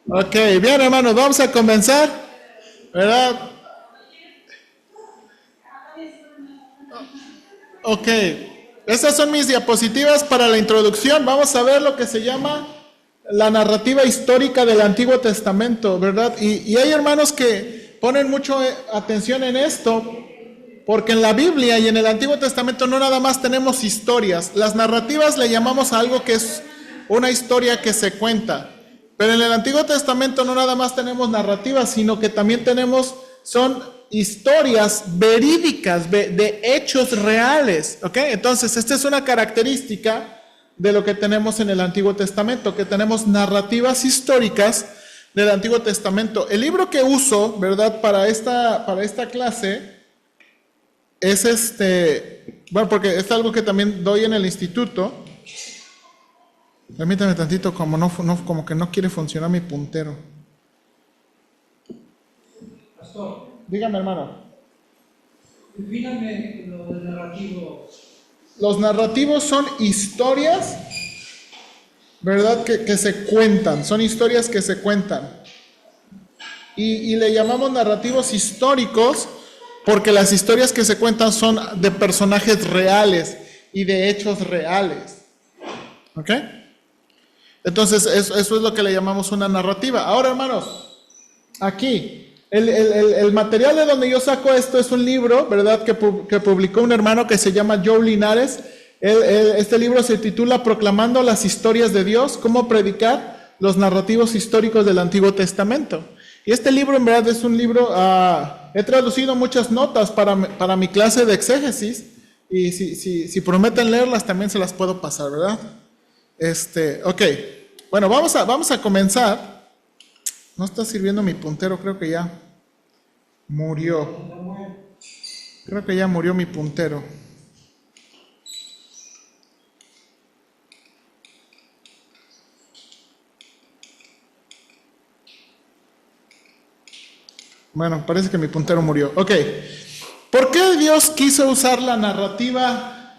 Ok, bien hermanos, vamos a comenzar, ¿verdad? Ok, estas son mis diapositivas para la introducción. Vamos a ver lo que se llama la narrativa histórica del Antiguo Testamento, ¿verdad? Y hay hermanos que ponen mucho atención en esto, porque en la Biblia y en el Antiguo Testamento no nada más tenemos historias. Las narrativas le llamamos a algo que es una historia que se cuenta. Pero en el Antiguo Testamento no nada más tenemos narrativas, sino que también son historias verídicas de hechos reales, ¿ok? Entonces, esta es una característica de lo que tenemos en el Antiguo Testamento, que tenemos narrativas históricas del Antiguo Testamento. El libro que uso, ¿verdad? Para esta clase es bueno, porque es algo que también doy en el instituto. Permítame tantito, como que no quiere funcionar mi puntero. Pastor, Dígame, hermano. defíname lo del narrativo. Los narrativos son historias, ¿verdad? Que se cuentan, son historias que se cuentan. Y le llamamos narrativos históricos porque las historias que se cuentan son de personajes reales y de hechos reales. ¿Ok? Entonces, eso es lo que le llamamos una narrativa. Ahora, hermanos, aquí, el material de donde yo saco esto es un libro, ¿verdad? Que publicó un hermano que se llama Joe Linares. Este libro se titula Proclamando las historias de Dios, cómo predicar los narrativos históricos del Antiguo Testamento. Y este libro en verdad es un libro, he traducido muchas notas para mi clase de exégesis, y si prometen leerlas también se las puedo pasar, ¿verdad? Ok, bueno, vamos a comenzar. No está sirviendo mi puntero, creo que ya murió. Creo que ya murió mi puntero. Bueno, parece que mi puntero murió. Ok, ¿por qué Dios quiso usar la narrativa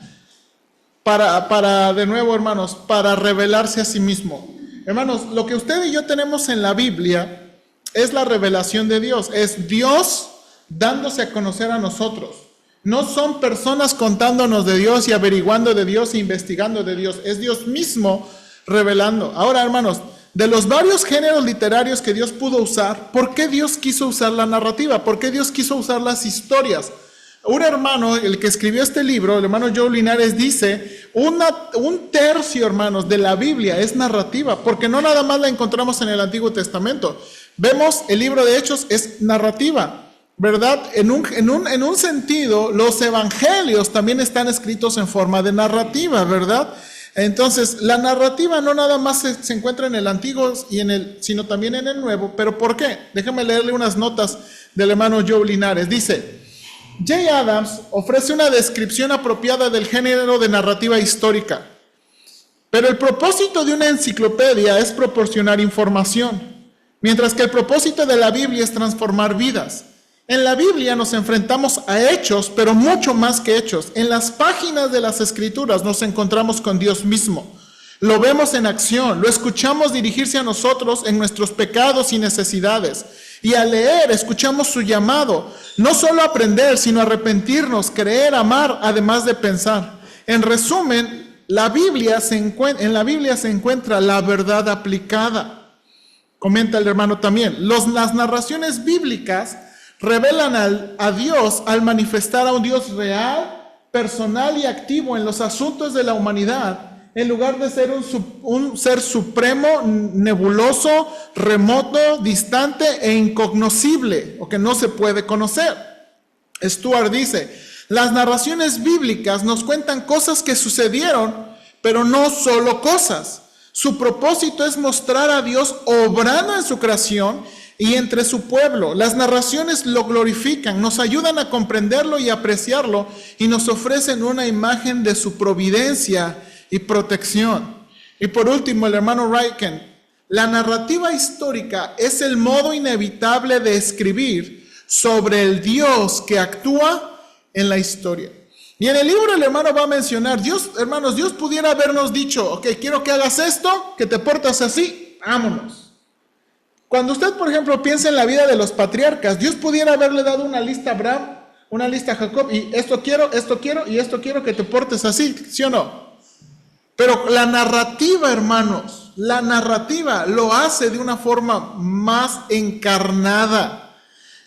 de nuevo, hermanos, para revelarse a sí mismo? Hermanos, lo que usted y yo tenemos en la Biblia es la revelación de Dios. Es Dios dándose a conocer a nosotros. No son personas contándonos de Dios y averiguando de Dios e investigando de Dios. Es Dios mismo revelando. Ahora, hermanos, de los varios géneros literarios que Dios pudo usar, ¿por qué Dios quiso usar la narrativa? ¿Por qué Dios quiso usar las historias? Un hermano, el que escribió este libro, el hermano Joe Linares, dice, un tercio, hermanos, de la Biblia es narrativa, porque no nada más la encontramos en el Antiguo Testamento. Vemos, el libro de Hechos es narrativa, ¿verdad? En un sentido, los evangelios también están escritos en forma de narrativa, ¿verdad? Entonces, la narrativa no nada más se encuentra en el Antiguo sino también en el Nuevo. ¿Pero por qué? Déjame leerle unas notas del hermano Joe Linares. Dice, Jay Adams ofrece una descripción apropiada del género de narrativa histórica, pero el propósito de una enciclopedia es proporcionar información, mientras que el propósito de la Biblia es transformar vidas. En la Biblia nos enfrentamos a hechos, pero mucho más que hechos. En las páginas de las Escrituras nos encontramos con Dios mismo. Lo vemos en acción, lo escuchamos dirigirse a nosotros en nuestros pecados y necesidades. Y al leer, escuchamos su llamado, no solo a aprender, sino a arrepentirnos, creer, amar, además de pensar. En resumen, en la Biblia se encuentra la verdad aplicada. Comenta el hermano también, las narraciones bíblicas revelan a Dios al manifestar a un Dios real, personal y activo en los asuntos de la humanidad, en lugar de ser un ser supremo, nebuloso, remoto, distante e incognoscible, o que no se puede conocer. Stuart dice, las narraciones bíblicas nos cuentan cosas que sucedieron, pero no solo cosas. Su propósito es mostrar a Dios obrando en su creación y entre su pueblo. Las narraciones lo glorifican, nos ayudan a comprenderlo y apreciarlo, y nos ofrecen una imagen de su providencia y protección. Y por último, el hermano Ryken, la narrativa histórica es el modo inevitable de escribir sobre el Dios que actúa en la historia. Y en el libro el hermano va a mencionar, Dios, hermanos, Dios pudiera habernos dicho, ok, quiero que hagas esto, que te portas así, vámonos. Cuando usted, por ejemplo, piensa en la vida de los patriarcas, Dios pudiera haberle dado una lista a Abraham, una lista a Jacob, y esto quiero, y esto quiero que te portes así, ¿sí o no? Pero la narrativa, hermanos, la narrativa lo hace de una forma más encarnada.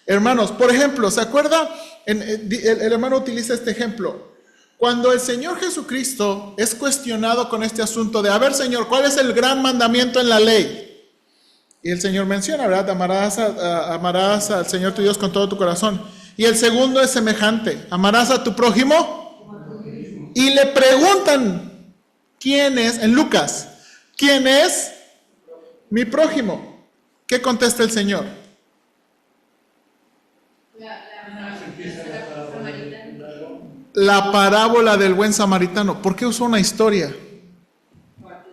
Hermanos, por ejemplo, ¿se acuerda? El hermano utiliza este ejemplo. Cuando el Señor Jesucristo es cuestionado con este asunto de, a ver, Señor, ¿cuál es el gran mandamiento en la ley? Y el Señor menciona, ¿verdad? Amarás al Señor tu Dios con todo tu corazón. Y el segundo es semejante, amarás a tu prójimo. Y le preguntan, ¿quién es? En Lucas, ¿quién es mi prójimo? ¿Qué contesta el Señor? La parábola del buen samaritano. ¿Por qué usó una historia? Para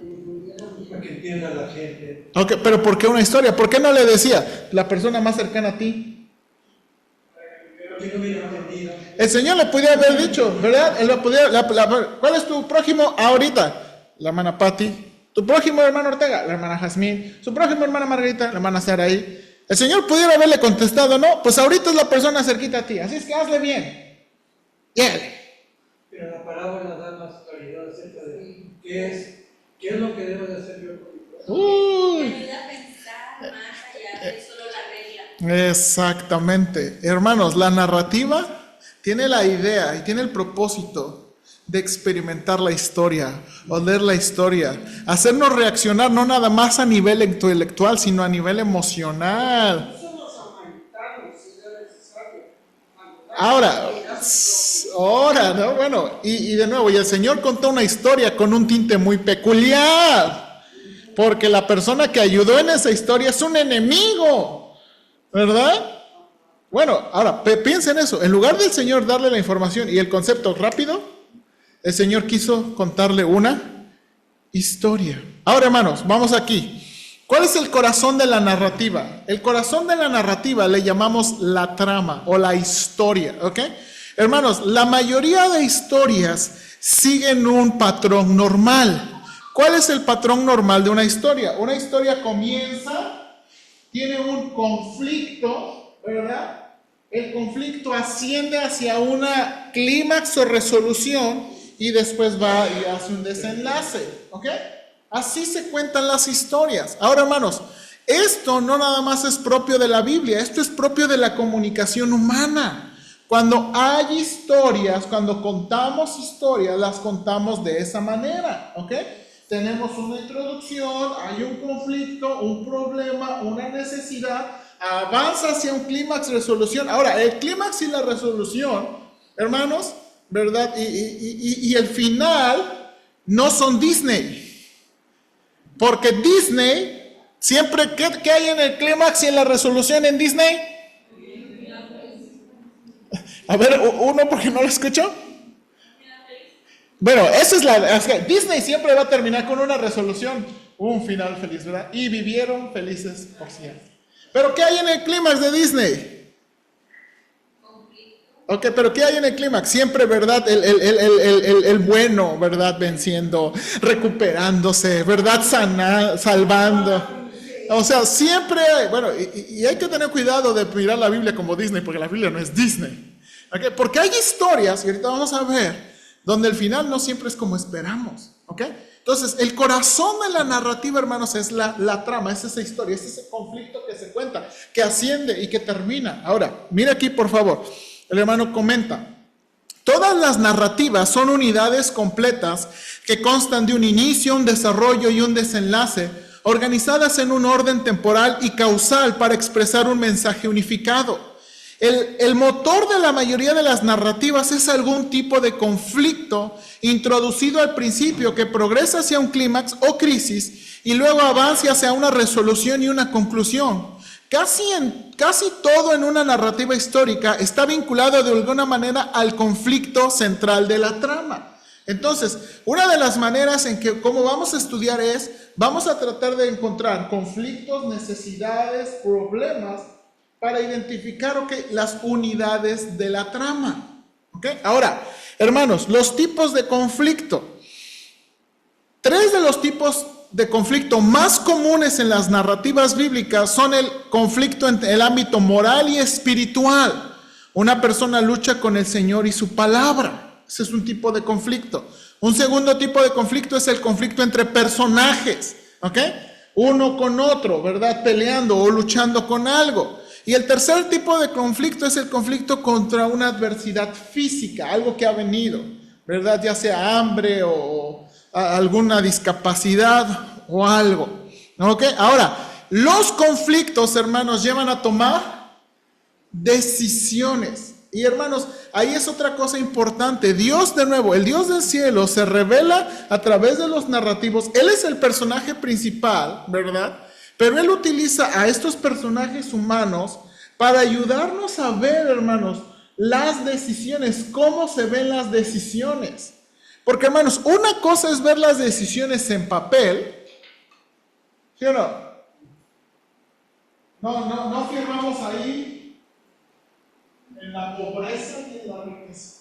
que entienda la gente. Okay, pero ¿por qué una historia? ¿Por qué no le decía la persona más cercana a ti? El Señor le podía haber dicho, ¿verdad? Él lo podía, ¿cuál es tu prójimo ahorita? La hermana Patti. Tu prójimo hermano Ortega, la hermana Jazmín. Su prójimo hermana Margarita, la hermana Saraí. El Señor pudiera haberle contestado, no, pues ahorita es la persona cerquita a ti, así es que hazle bien. Pero la parábola da más claridad acerca de qué es lo que debo de hacer yo con mi prójimo. Te ayuda a pensar más allá de solo la regla. Exactamente. Hermanos, la narrativa tiene la idea y tiene el propósito de experimentar la historia, oler la historia, hacernos reaccionar no nada más a nivel intelectual, sino a nivel emocional. Ahora, ¿no? Bueno, y de nuevo, y el Señor contó una historia con un tinte muy peculiar, porque la persona que ayudó en esa historia es un enemigo, ¿verdad? Bueno, ahora, piensa en eso, en lugar del Señor darle la información y el concepto rápido, el Señor quiso contarle una historia. Ahora, hermanos, vamos aquí. ¿Cuál es el corazón de la narrativa? El corazón de la narrativa le llamamos la trama o la historia, ¿ok? Hermanos, la mayoría de historias siguen un patrón normal. ¿Cuál es el patrón normal de una historia? Una historia comienza, tiene un conflicto, ¿verdad? El conflicto asciende hacia una clímax o resolución y después va y hace un desenlace, ¿ok? Así se cuentan las historias. Ahora, hermanos, esto no nada más es propio de la Biblia, esto es propio de la comunicación humana. Cuando hay historias, cuando contamos historias, las contamos de esa manera, ¿ok? Tenemos una introducción, hay un conflicto, un problema, una necesidad, avanza hacia un clímax, resolución. Ahora, el clímax y la resolución, hermanos, ¿verdad? Y el final no son Disney. Porque Disney, siempre, ¿qué hay en el clímax y en la resolución en Disney? A ver, uno porque no lo escuchó. Bueno, esa es Disney siempre va a terminar con una resolución, un final feliz, ¿verdad? Y vivieron felices por siempre. Pero ¿qué hay en el clímax de Disney? Ok, pero ¿qué hay en el clímax? Siempre, ¿verdad? El bueno, ¿verdad? Venciendo, recuperándose, ¿verdad? Salvando. O sea, siempre hay, bueno, y hay que tener cuidado de mirar la Biblia como Disney, porque la Biblia no es Disney. Okay, porque hay historias, y ahorita vamos a ver, donde el final no siempre es como esperamos. ¿Ok? Entonces, el corazón de la narrativa, hermanos, es la trama, es esa historia, es ese conflicto que se cuenta, que asciende y que termina. Ahora, mira aquí, por favor. El hermano comenta, todas las narrativas son unidades completas que constan de un inicio, un desarrollo y un desenlace, organizadas en un orden temporal y causal para expresar un mensaje unificado. El motor de la mayoría de las narrativas es algún tipo de conflicto introducido al principio que progresa hacia un clímax o crisis y luego avanza hacia una resolución y una conclusión. Casi todo en una narrativa histórica está vinculado de alguna manera al conflicto central de la trama. Entonces, una de las maneras en que, como vamos a estudiar vamos a tratar de encontrar conflictos, necesidades, problemas, para identificar las unidades de la trama. ¿Ok? Ahora, hermanos, los tipos de conflicto. 3 de los tipos de conflicto más comunes en las narrativas bíblicas son el conflicto en el ámbito moral y espiritual. Una persona lucha con el Señor y su palabra. Ese es un tipo de conflicto. Un segundo tipo de conflicto es el conflicto entre personajes, ¿ok? Uno con otro, ¿verdad? Peleando o luchando con algo. Y el tercer tipo de conflicto es el conflicto contra una adversidad física, algo que ha venido, ¿verdad? Ya sea hambre o alguna discapacidad o algo, ¿ok? Ahora, los conflictos, hermanos, llevan a tomar decisiones. Y hermanos, ahí es otra cosa importante. Dios, de nuevo, el Dios del cielo se revela a través de los narrativos. Él es el personaje principal, ¿verdad? Pero Él utiliza a estos personajes humanos para ayudarnos a ver, hermanos, las decisiones, cómo se ven las decisiones. Porque, hermanos, una cosa es ver las decisiones en papel, ¿sí o no? No firmamos ahí en la pobreza y en la riqueza,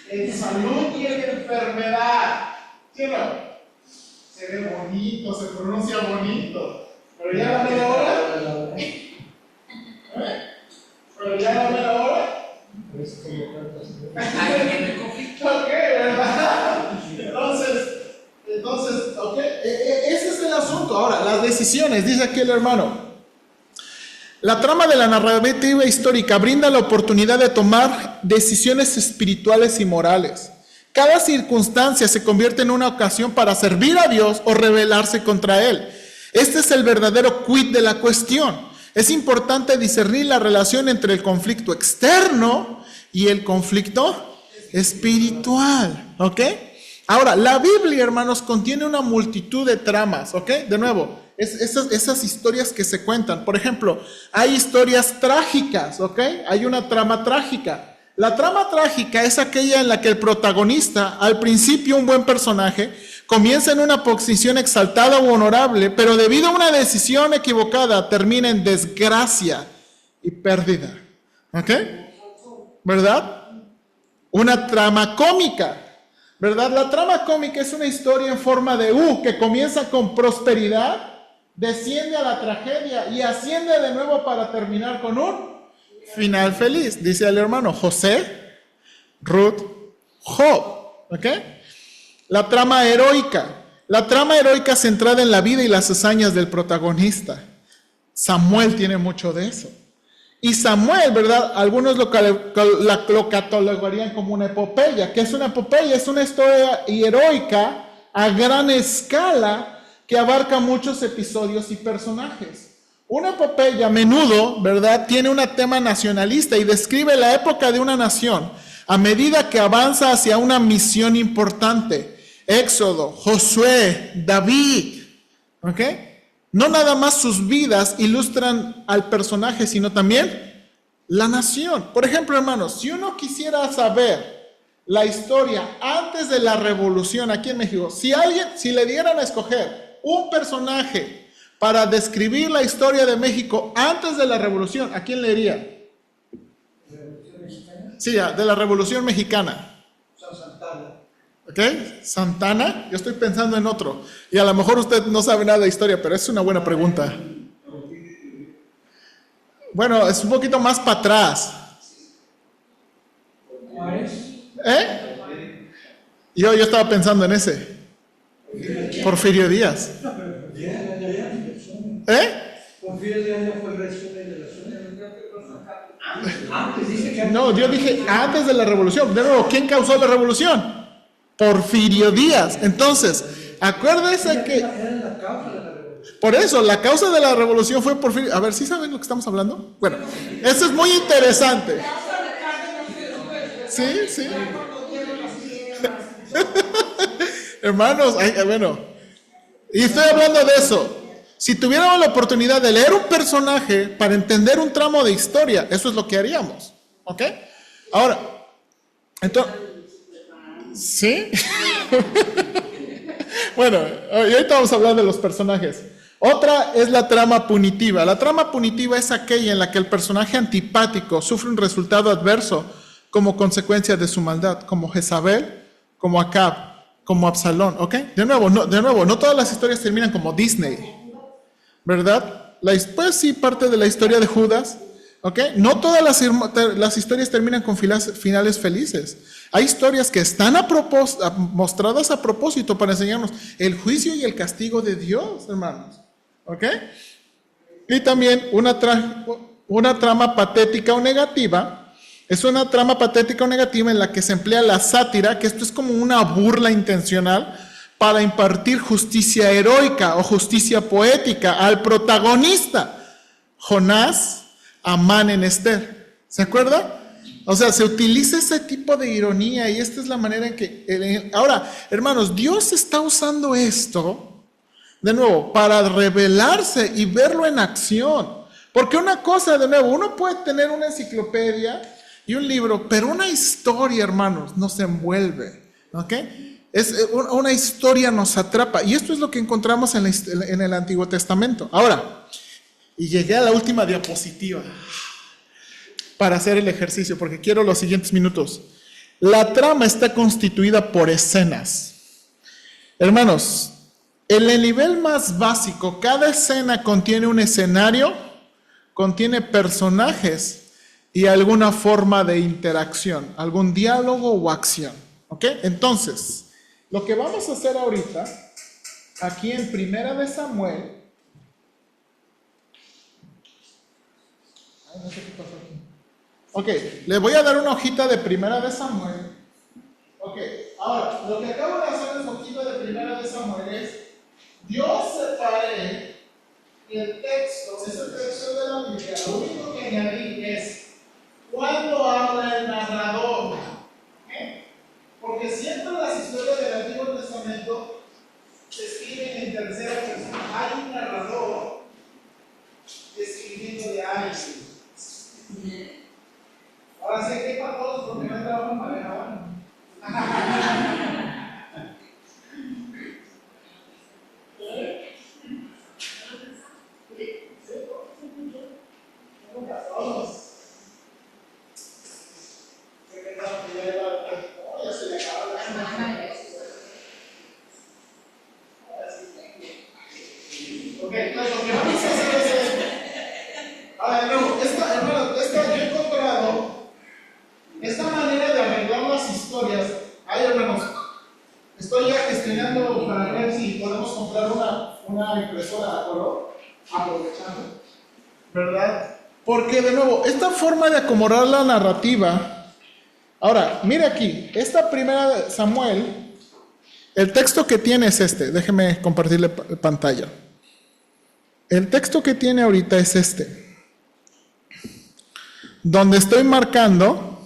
en salud y en enfermedad, ¿sí o no? Se ve bonito, se pronuncia bonito, pero ya la media hora, pero ya la media hora, ok, ¿verdad? Entonces, ok, ese es el asunto. Ahora, las decisiones, dice aquí el hermano. La trama de la narrativa histórica brinda la oportunidad de tomar decisiones espirituales y morales. Cada circunstancia se convierte en una ocasión para servir a Dios o rebelarse contra Él. Este es el verdadero quid de la cuestión. Es importante discernir la relación entre el conflicto externo y el conflicto espiritual, ¿ok? Ahora, la Biblia, hermanos, contiene una multitud de tramas, ¿ok? De nuevo, esas historias que se cuentan. Por ejemplo, hay historias trágicas, ¿ok? Hay una trama trágica. La trama trágica es aquella en la que el protagonista, al principio un buen personaje, comienza en una posición exaltada u honorable, pero debido a una decisión equivocada termina en desgracia y pérdida, ¿ok? ¿Verdad? Una trama cómica, ¿verdad? La trama cómica es una historia en forma de U que comienza con prosperidad, desciende a la tragedia y asciende de nuevo para terminar con un final feliz. Dice el hermano José, Ruth, Job, ¿ok? La trama heroica. La trama heroica centrada en la vida y las hazañas del protagonista. Samuel tiene mucho de eso. Y Samuel, ¿verdad? Algunos lo catalogarían como una epopeya. ¿Qué es una epopeya? Es una historia heroica a gran escala que abarca muchos episodios y personajes. Una epopeya a menudo, ¿verdad?, tiene un tema nacionalista y describe la época de una nación a medida que avanza hacia una misión importante. Éxodo, Josué, David, ¿ok? No nada más sus vidas ilustran al personaje, sino también la nación. Por ejemplo, hermanos, si uno quisiera saber la historia antes de la revolución aquí en México, si le dieran a escoger un personaje para describir la historia de México antes de la revolución, ¿a quién le diría? ¿Revolución mexicana? Sí, de la revolución mexicana. Santana. ¿Ok? Santana, yo estoy pensando en otro. Y a lo mejor usted no sabe nada de historia, pero es una buena pregunta. Bueno, es un poquito más para atrás. Juárez. ¿Eh? Yo estaba pensando en ese. Porfirio Díaz. ¿Eh? Porfirio Díaz ya fue el resumen de la zona. Antes dice que No, yo dije antes de la revolución. De nuevo, ¿quién causó la revolución? Porfirio Díaz. Entonces, acuérdese que... era la causa de la revolución. Por eso, la causa de la revolución fue Porfirio... A ver, ¿sí saben lo que estamos hablando? Bueno, eso es muy interesante. Sí. Hermanos, bueno. Y estoy hablando de eso. Si tuviéramos la oportunidad de leer un personaje para entender un tramo de historia, eso es lo que haríamos. ¿Ok? Ahora, entonces... ¿Sí? Bueno, y ahorita vamos a hablar de los personajes. Otra es la trama punitiva. La trama punitiva es aquella en la que el personaje antipático sufre un resultado adverso como consecuencia de su maldad, como Jezabel, como Acab, como Absalón, ¿ok? De nuevo, no todas las historias terminan como Disney, ¿verdad? Pues sí, parte de la historia de Judas, ¿ok? No todas las historias terminan con finales felices. Hay historias que están mostradas a propósito para enseñarnos el juicio y el castigo de Dios, hermanos, ¿ok? Y también una trama patética o negativa. Es una trama patética o negativa en la que se emplea la sátira, que esto es como una burla intencional para impartir justicia heroica o justicia poética al protagonista, Jonás, Amán en Esther. ¿Se acuerda? O sea, se utiliza ese tipo de ironía y esta es la manera en que... Ahora, hermanos, Dios está usando esto, de nuevo, para revelarse y verlo en acción. Porque una cosa, de nuevo, uno puede tener una enciclopedia y un libro, pero una historia, hermanos, nos envuelve, ¿ok? Una historia nos atrapa, y esto es lo que encontramos en el Antiguo Testamento. Ahora, y llegué a la última diapositiva para hacer el ejercicio, porque quiero los siguientes minutos. La trama está constituida por escenas. Hermanos, en el nivel más básico, cada escena contiene un escenario, contiene personajes, y alguna forma de interacción, algún diálogo o acción, ¿ok? Entonces, lo que vamos a hacer ahorita, aquí en Primera de Samuel, no sé qué pasó aquí. Ok, le voy a dar una hojita de Primera de Samuel. Ok, ahora, lo que acabo de hacer en la hojita de Primera de Samuel es, yo separé el texto, ese texto de la Biblia, lo único que añadí es cuando habla el narrador, ¿eh? Porque siempre las historias del Antiguo Testamento se escriben en tercera persona. Hay un narrador escribiendo de alguien. Ahora sí, ¿qué para todos? Porque no trabajo en pareja. Todos. Ok, entonces lo que vamos a hacer es esto. Ahora, hermano, yo he encontrado esta manera de arreglar las historias. Ay, hermanos, estoy ya gestionando para ver si podemos comprar una impresora a color, aprovechando, ¿verdad? Porque, de nuevo, esta forma de acomodar la narrativa. Ahora, mire aquí, esta Primera de Samuel, el texto que tiene es este. Déjeme compartirle pantalla. El texto que tiene ahorita es este, donde estoy marcando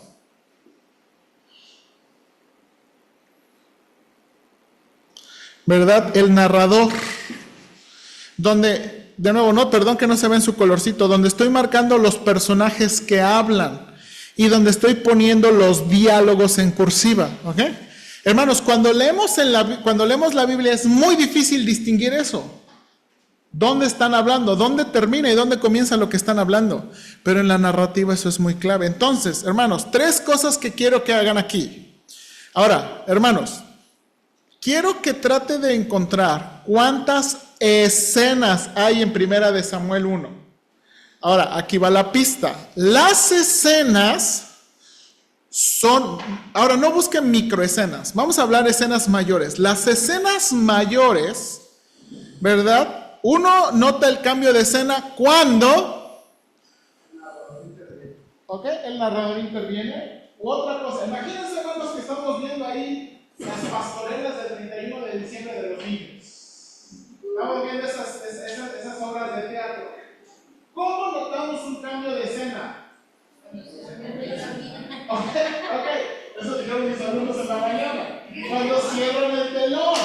¿verdad? El narrador, donde, de nuevo, no, perdón que no se ve en su colorcito, donde estoy marcando los personajes que hablan y donde estoy poniendo los diálogos en cursiva, ¿ok? Hermanos, cuando leemos la Biblia es muy difícil distinguir eso. ¿Dónde están hablando? ¿Dónde termina y dónde comienza lo que están hablando? Pero en la narrativa eso es muy clave. Entonces, hermanos, 3 cosas que quiero que hagan aquí. Ahora, hermanos, quiero que trate de encontrar cuántas escenas hay en Primera de Samuel 1. Ahora, aquí va la pista. Las escenas son... Ahora, no busquen microescenas. Vamos a hablar de escenas mayores. Las escenas mayores, ¿verdad? Uno nota el cambio de escena cuando... ¿Ok? El narrador interviene. U otra cosa. Imagínense, hermanos, que estamos viendo ahí las pastorelas del 31 de diciembre de los niños. Estamos viendo esas obras de teatro. ¿Cómo notamos un cambio de escena? Ok. Eso dijeron mis alumnos en la mañana. Cuando cierran el telón.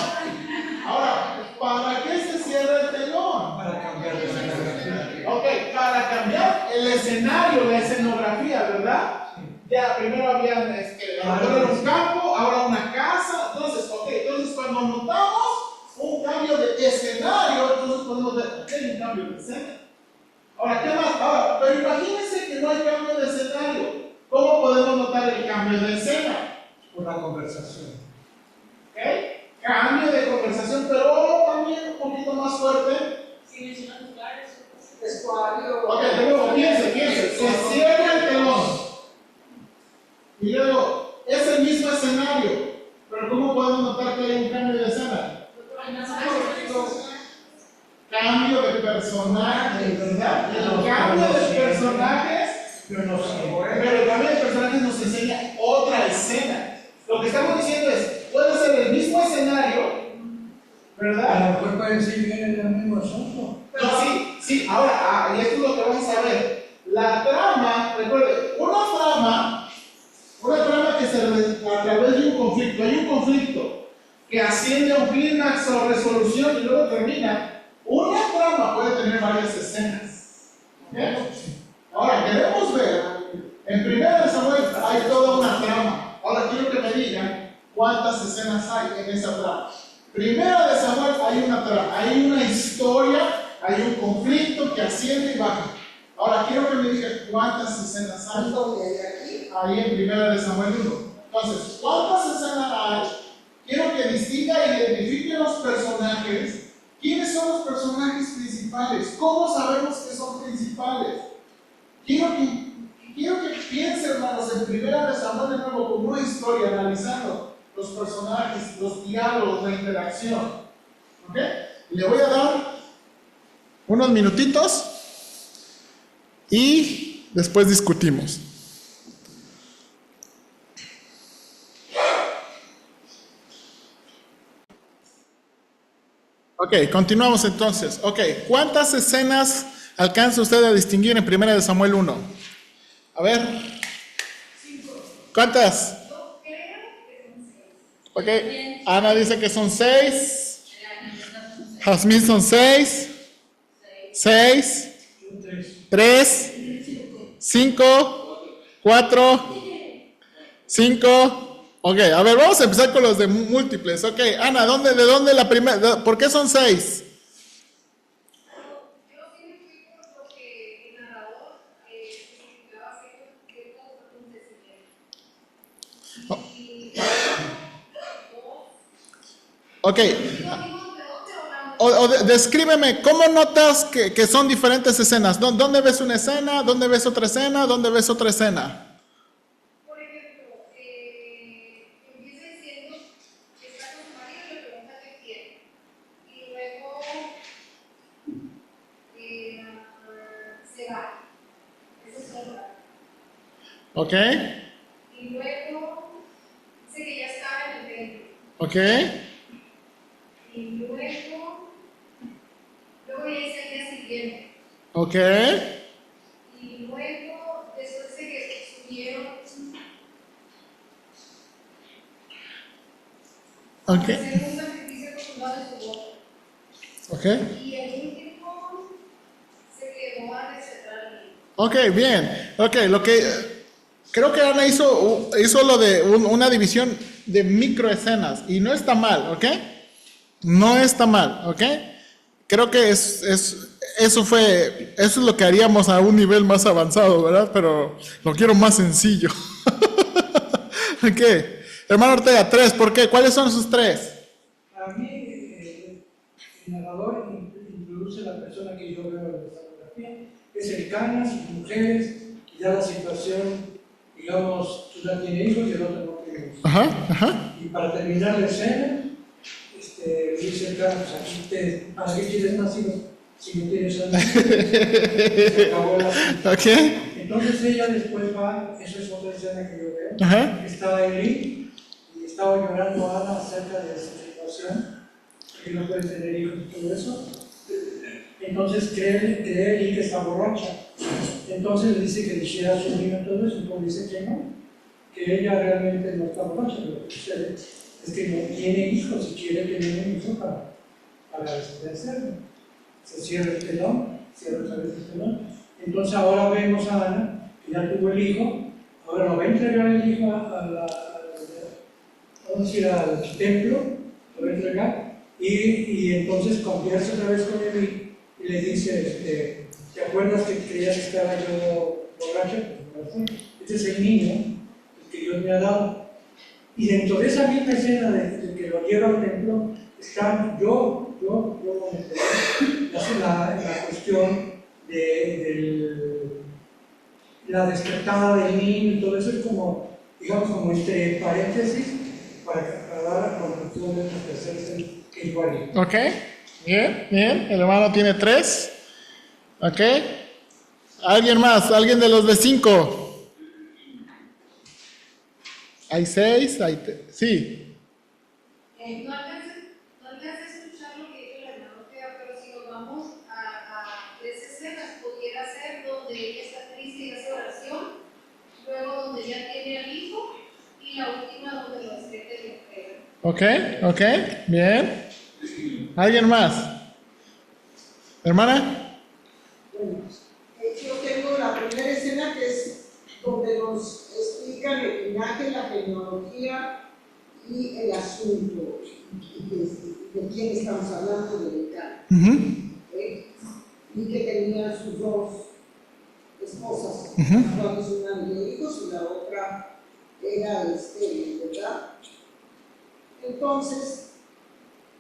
Ahora, ¿para qué se cierra el telón? Para cambiar de escenario. Ok, para cambiar el escenario, la escenografía, ¿verdad? Ya, primero había un campo, ahora una casa. Entonces, cuando notamos un cambio de escenario, entonces podemos ver que hay un cambio de escena. Ahora, ¿qué más? Ahora, pero imagínense que no hay cambio de escenario. ¿Cómo podemos notar el cambio de escena? Por la conversación. ¿Ok? Cambio de conversación, pero también un poquito más fuerte. Si mencionas lugares, Vestuario. Ok, de nuevo, piense. Se cierra el telón. Y luego, es el mismo escenario. Pero ¿cómo podemos notar que hay un cambio de escena? Cambio de personajes, ¿verdad? El cambio de personajes, Yo no sé. pero el cambio de personajes nos enseña otra escena. Lo que estamos diciendo es, puede ser el mismo escenario, A ¿verdad? lo mejor puede ser bien el mismo asunto. No, sí, ahora, y esto es lo que vamos a ver. La trama, recuerde, una trama que se a través de un conflicto, hay un conflicto que asciende a un clímax o resolución y luego termina. Una trama puede tener varias escenas. ¿Ok? Ahora, queremos ver, en 1 Samuel hay toda una trama. Ahora quiero que me digan cuántas escenas hay en esa trama. 1 Samuel hay una trama, hay una historia, hay un conflicto que asciende y baja. Ahora quiero que me digan cuántas escenas hay. Ahí en 1 Samuel 1. Entonces, ¿cuántas escenas hay? Quiero que distinga e identifique los personajes. ¿Quiénes son los personajes principales? ¿Cómo sabemos que son principales? Quiero que piensen, hermanos, en 1 Samuel de nuevo como una historia, analizando los personajes, los diálogos, la interacción. ¿Ok? Le voy a dar unos minutitos y después discutimos. Ok, continuamos entonces. Ok, ¿cuántas escenas alcanza usted a distinguir en 1 Samuel 1? A ver. 5. ¿Cuántas? Yo creo que son 6. Ok, Ana dice que son 6. Jazmín son 6. 6. Yo tres. 3. 5. 4. 5. Ok, a ver, vamos a empezar con los de múltiples. Ok, Ana, ¿de dónde la primera? ¿Por qué son 6? Yo sí me fui por lo que el narrador explicaba ciertos acontecimientos. Y Ok, digo, descríbeme, ¿cómo notas que son diferentes escenas? ¿Dónde ves una escena? ¿Dónde ves otra escena? ¿Dónde ves otra escena? por ejemplo, empieza diciendo que está con su marido y le pregunta qué quiere. Y luego se va. Eso es otra. Ok, Y luego dice que ya estaba en el templo. ok, Y luego ya dice el día siguiente. ok, Y luego, después de que subieron ok, a hacer un sacrificio acostumbrado de su boda. ok. Y el último se quedó a recetar. Ok, bien. Ok, lo que creo que Ana hizo lo de una división de microescenas y no está mal, ¿ok? No está mal, ¿ok? Creo que eso es lo que haríamos a un nivel más avanzado, ¿verdad? Pero lo quiero más sencillo. Ok, hermano Ortega, 3, ¿por qué? ¿Cuáles son sus 3? A mí, el narrador introduce la persona que yo veo en la fotografía, es el Cana, sus mujeres, y da la situación, digamos, tú ya tienes hijos y el otro no tiene hijos. Ajá. Y para terminar la escena, dice el Cana, pues ¿para qué quieres más hijos? Si no tienes a nadie. Se acabó la cita. Ok, Entonces ella después va, eso es otra escena que yo veo, ajá, estaba Eli y estaba llorando a Ana acerca de esa situación, que no puede tener hijos y todo eso. Entonces cree Eli que está borracha. Entonces le dice que le hiciera a su niño todo eso, entonces dice que no, que ella realmente no está borracha, pero lo que sucede es que no tiene hijos y quiere tener un hijo para despedirse. Se cierra el telón, cierra otra vez el telón. Entonces ahora vemos a Ana, que ya tuvo el hijo, ahora lo va a entregar el hijo al templo, lo va a entregar, y entonces conversa otra vez con él y le dice, ¿te acuerdas que creías que estaba yo borracho? Pues corazón. Este es el niño que Dios me ha dado. Y dentro de esa misma escena de que lo lleva al templo, está la cuestión de la despertada del niño y todo eso es como, digamos, como entre paréntesis para dar la conclusión de esta tercera escena que igual. Ok, bien, bien. El hermano tiene 3. Ok. ¿Alguien más? ¿Alguien de los de 5? Hay 6, sí. No alcancé a escuchar lo que dijo el hermano Teo, pero si nos vamos a 3 escenas, pudiera ser donde ella está triste y hace oración, luego donde ya tiene al hijo, y la última donde los 7 le entregan. Ok, bien. ¿Alguien más? ¿Hermana? Bueno, yo tengo la primera escena que es donde nos explican el linaje, la genealogía y el asunto de quién estamos hablando del Elcana. Y que tenía sus 2 esposas, las cuales una le dio hijos y la otra era estéril, ¿verdad? Entonces,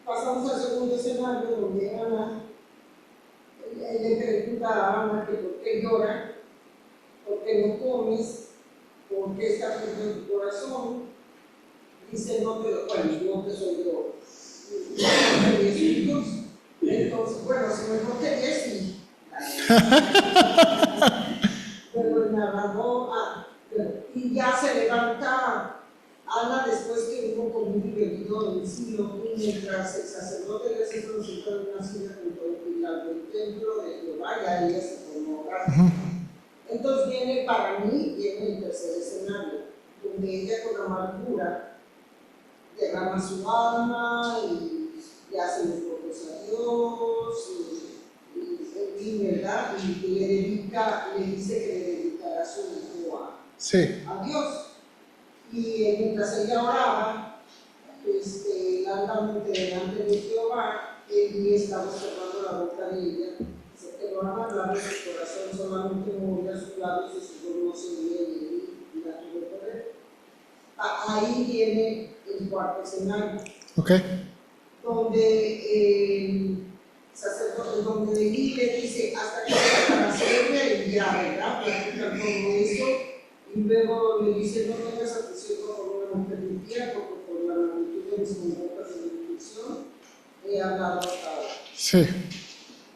pasamos al segundo escenario donde Ana le pregunta a Ana que por qué llora, por qué no comes, por qué está triste en tu corazón. Dice, no te soy yo. No te 10 hijos. Entonces, bueno, si mejor que 10 sí. Pero el narrador, y ya se levanta Ana después que hubo como un divertido en el siglo, y mientras el sacerdote le hace consultar una silla junto al pilar del templo de Jehová, ya ella se formó orar. Entonces para mí, viene el tercer escenario, donde ella con amargura derrama su alma y le hace los votos a Dios, en fin, ¿verdad? Y le dice que le dedicará su hijo a Dios. Y mientras ella oraba, largamente delante de Jehová, él estaba cerrando la boca de ella, que no van a hablar de su corazón, solamente movía sus labios y su voz no se oía y la tuvo que ver. Ahí viene el cuarto escenario, donde sacerdote, donde Eli le dice hasta que para hacerme y ya, ¿verdad? Practican todo eso. Y luego le dice, no tengas atención por una mujer limpia, porque por la magnitud de mis conductas de bendición he hablado hasta ahora. Sí.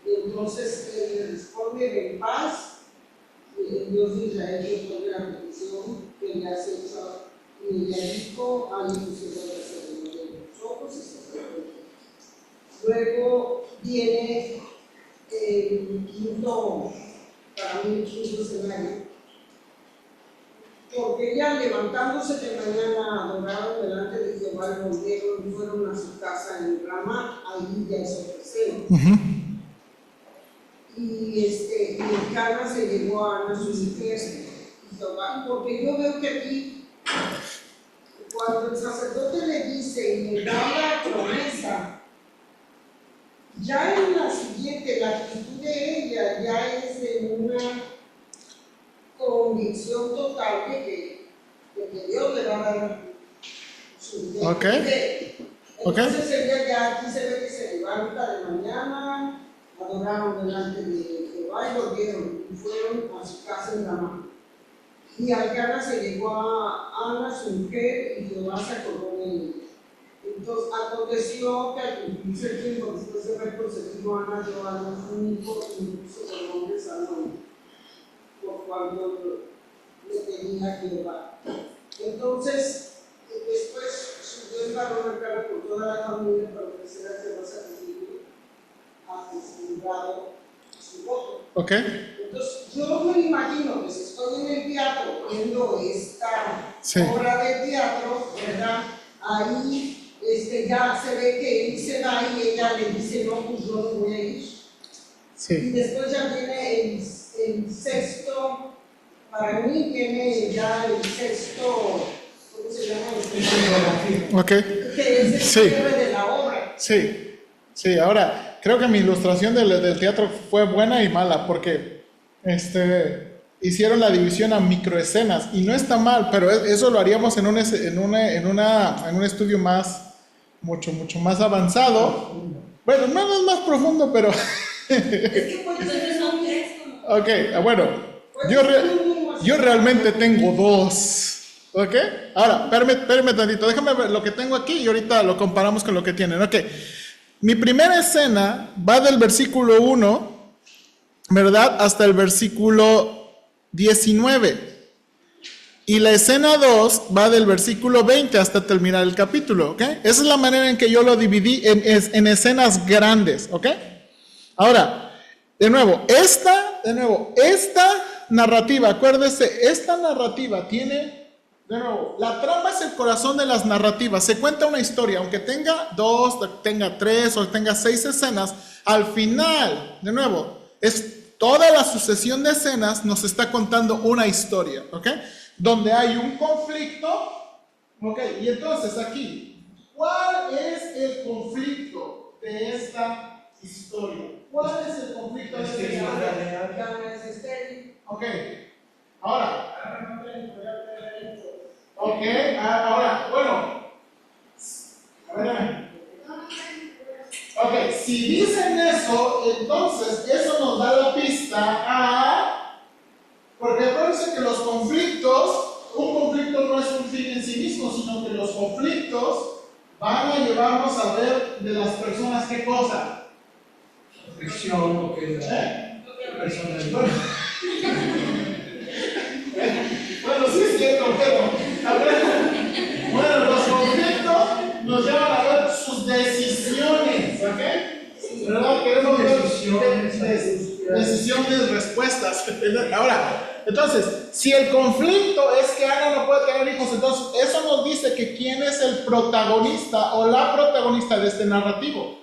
Y entonces él le responde en paz, y Dios de Israel responde la petición que le hace hecho, y ella dijo, ahí pusieron el sacerdote de los ojos y se fue. Luego viene el quinto, para mí el quinto escenario, porque ya levantándose de mañana adoraron delante de Jehová y volvieron y fueron a su casa en Ramá, ahí ya es otro escena. Y Elcana se llevó a Ana su mujer y Jehová, porque yo veo que aquí, cuando el sacerdote le dice y le da la promesa, ya en la siguiente, la actitud de ella ya es de una convicción total de que Dios le va a dar su vida. Entonces ella ya aquí se ve que se levanta de mañana, adoraron delante de Jehová y volvieron y fueron a su casa en Ramá. Y Elcana se llevó a Ana, su mujer, y Jehová se acordó de ella. Entonces aconteció que al cumplirse el tiempo después de haber concebido a Ana, dio a luz un hijo y le puso por nombre Salomón, por cuando le tenía Jehová. Entonces, después subió el varón Elcana con toda la familia para ofrecer a Jehová sacrificio, acostumbrado su voto. Entonces, yo me imagino que si estoy en el teatro viendo esta obra de teatro, ¿verdad? Ahí ya se ve que él se va y ella le dice, no, pues yo no voy a ir. Y después ya viene el sexto, para mí viene ya el sexto, ¿cómo se llama? Que es el cierre de la obra. Sí, ahora, creo que mi ilustración del teatro fue buena y mala, porque hicieron la división a microescenas y no está mal, pero eso lo haríamos en un estudio mucho más avanzado. Bueno, no es más profundo, pero... Es que puede ser son tres como... Ok, bueno, yo realmente tengo dos. ¿Ok? Ahora, espérame tantito, déjame ver lo que tengo aquí y ahorita lo comparamos con lo que tienen. Ok, mi primera escena va del versículo 1, ¿verdad? Hasta el versículo 19. Y la escena 2 va del versículo 20 hasta terminar el capítulo, ¿ok? Esa es la manera en que yo lo dividí en escenas grandes, ¿ok? Ahora, de nuevo, esta narrativa, acuérdese, esta narrativa tiene... De nuevo, la trama es el corazón de las narrativas. Se cuenta una historia, aunque tenga 2, tenga 3 o tenga 6 escenas, al final, de nuevo, es toda la sucesión de escenas nos está contando una historia, ¿ok? Donde hay un conflicto, ¿ok? Y entonces aquí, ¿cuál es el conflicto de esta historia? ¿Cuál es el conflicto de esta historia? Ya es estéril. Ok, ahora... Ok, ahora, bueno. A ver. Ok, si dicen eso, entonces eso nos da la pista a... Porque acuérdense que los conflictos, un conflicto no es un fin en sí mismo, sino que los conflictos van a llevarnos a ver de las personas qué cosa. Reflexión, lo que es la personalidad. Bueno, sí es cierto, pero... Bueno, los conflictos nos llevan a ver sus decisiones, ¿ok? ¿Verdad? Queremos ver decisiones, respuestas. Ahora, entonces, si el conflicto es que Ana no puede tener hijos, entonces eso nos dice que quién es el protagonista o la protagonista de este narrativo.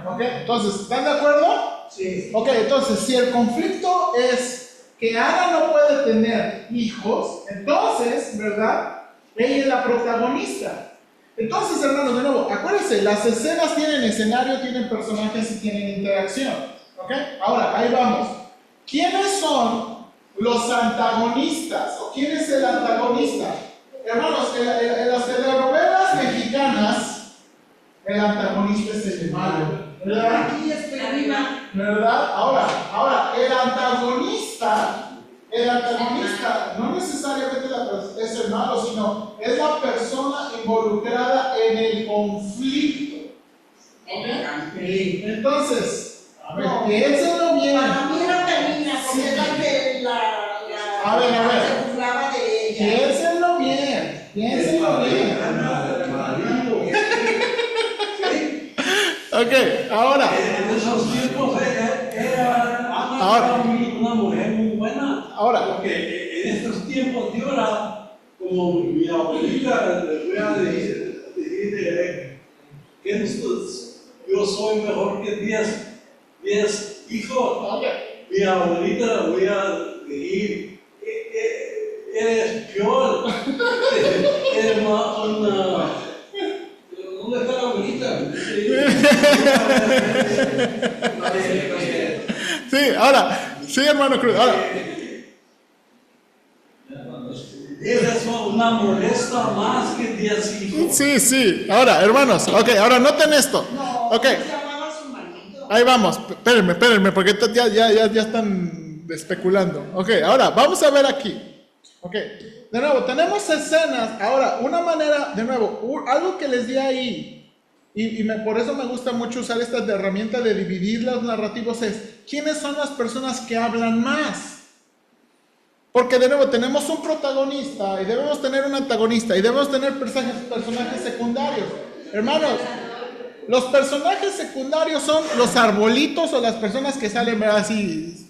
¿Ok? Entonces, ¿están de acuerdo? Sí. Ok, entonces, si el conflicto es que Ana no puede tener hijos, entonces, ¿verdad? Ella es la protagonista. Entonces, hermanos, de nuevo, acuérdense, las escenas tienen escenario, tienen personajes y tienen interacción. ¿Ok? Ahora, ahí vamos. ¿Quiénes son los antagonistas? ¿O quién es el antagonista? Hermanos, en las telenovelas mexicanas, el antagonista es el malo. ¿Verdad? Aquí es prima. ¿Verdad? Ahora, el antagonista no necesariamente es el malo, sino es la persona involucrada en el conflicto. ¿Ok? Entonces, a ver, piénsenlo bien. Para mí no termina, porque es la que A ver. se burlaba de ella. Piénsenlo bien. Ok, ahora. En esos tiempos era una mujer muy buena. Ahora. Porque en estos tiempos de ahora, como mi abuelita, le voy a decir que yo soy mejor que 10 hijos. Mi abuelita le voy a decir, eres peor. Eres una... ¿Dónde está la abuelita? Sí, ahora, sí, hermano Cruz, ahora. Eres una molesta más que 10 hijos. Sí, ahora, hermanos, ok, ahora noten esto. Ok, Se llamaba su marido. ahí vamos, espérenme, porque ya están especulando. Ok, ahora, vamos a ver aquí. Ok, de nuevo, tenemos escenas. Ahora, una manera, de nuevo, algo que les di ahí, y por eso me gusta mucho usar esta herramienta de dividir los narrativos, es ¿quiénes son las personas que hablan más? Porque de nuevo, tenemos un protagonista, y debemos tener un antagonista, y debemos tener personajes secundarios. Hermanos, los personajes secundarios son los arbolitos o las personas que salen así,